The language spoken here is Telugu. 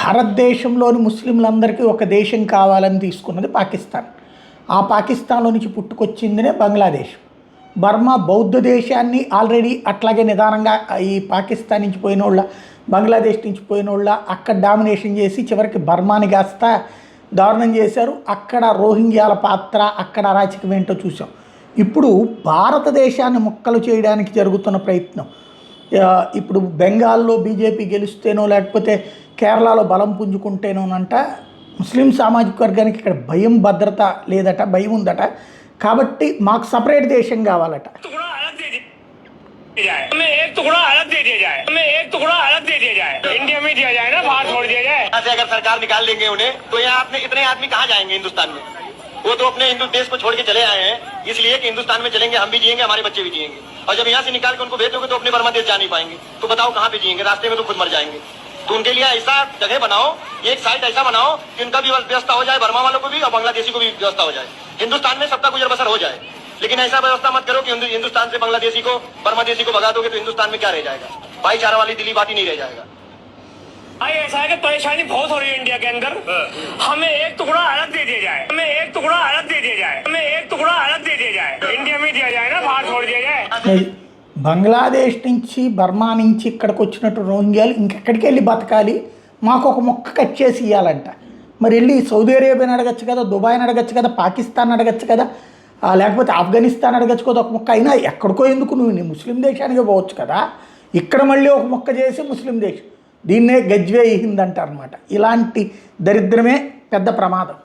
భారతదేశంలోని ముస్లింలందరికీ ఒక దేశం కావాలని తీసుకున్నది పాకిస్తాన్. ఆ పాకిస్తాన్లో నుంచి పుట్టుకొచ్చిందినే బంగ్లాదేశ్. బర్మా బౌద్ధ దేశాన్ని ఆల్రెడీ అట్లాగే నిదానంగా ఈ పాకిస్తాన్ నుంచి పోయిన వాళ్ళ, బంగ్లాదేశ్ నుంచి పోయిన వాళ్ళ అక్కడ డామినేషన్ చేసి చివరికి బర్మాని కాస్త దారుణం చేశారు. అక్కడ రోహింగ్యాల పాత్ర, అక్కడ అరాచకం ఏంటో చూసాం. ఇప్పుడు భారతదేశాన్ని ముక్కలు చేయడానికి జరుగుతున్న ప్రయత్నం, ఇప్పుడు బెంగాల్లో బీజేపీ గెలిస్తేనో లేకపోతే కేరళలో బలం పుంజుకుంటేనోనంట ముస్లిం సామాజిక వర్గానికి ఇక్కడ భయం, భద్రత లేదట, భయం ఉందట. కాబట్టి మాకు సపరేట్ దేశం కావాలట. हमें एक टुकड़ा अलग दे दिया जाए, हमें एक टुकड़ा अलग दे दिया जाए, इंडिया में दिया जाए ना, बाहर छोड़ दिया जाए। अगर सरकार निकाल लेंगे उन्हें तो यहाँ अपने इतने आदमी कहाँ जाएंगे हिंदुस्तान में? वो तो अपने हिंदू देश को छोड़ के चले आए हैं इसलिए कि हिंदुस्तान में चलेंगे, हम भी जिएंगे, हमारे बच्चे भी जिएंगे। और जब यहाँ से निकाल के उनको भेज दोगे तो अपने बर्मा देश जा नहीं पाएंगे, तो बताओ कहाँ पे जिएंगे? रास्ते में तो खुद मर जाएंगे। तो उनके लिए ऐसा जगह बनाओ, एक साइट ऐसा बनाओ कि उनका भी व्यवस्था हो जाए, बर्मा वालों को भी और बांग्लादेशी को भी व्यवस्था हो जाए, हिंदुस्तान में सबका गुजर बसर हो जाए। लेकिन ऐसा व्यवस्था मत करो कि हिंदुस्तान से बांग्लादेशी को, बर्मादेशी को भगा दोगे तो हिंदुस्तान में क्या रह जाएगा? भाईचारा वाली दिली बात ही नहीं रह जाएगा। ऐसा है कि परेशानी बहुत हो रही है इंडिया के अंदर, हमें एक टुकड़ा अलग दे दिया जाए, हमें एक टुकड़ा अलग दे दिया जाए, हमें एक टुकड़ा अलग दे दिया जाए, इंडिया में दिया जाए ना, बाहर छोड़ दिया जाए। బంగ్లాదేశ్ నుంచి బర్మా నుంచి ఇక్కడికి వచ్చినట్టు రోహింగ్యాలు ఇంకెక్కడికి వెళ్ళి బతకాలి, మాకు ఒక మొక్క కట్ చేసి ఇవ్వాలంట. మరి వెళ్ళి సౌదీ అరేబియాని అడగచ్చు కదా, దుబాయ్ని అడగచ్చు కదా, పాకిస్తాన్ అడగచ్చు కదా, లేకపోతే ఆఫ్ఘనిస్తాన్ అడగచ్చు కదా. ఒక మొక్క అయినా ఎక్కడికో ఎందుకు, నువ్వు నీ ముస్లిం దేశానికి పోవచ్చు కదా. ఇక్కడ మళ్ళీ ఒక మొక్క చేసి ముస్లిం దేశం, దీన్నే గజ్వే హింద్ అంటారనమాట. ఇలాంటి దరిద్రమే పెద్ద ప్రమాదం.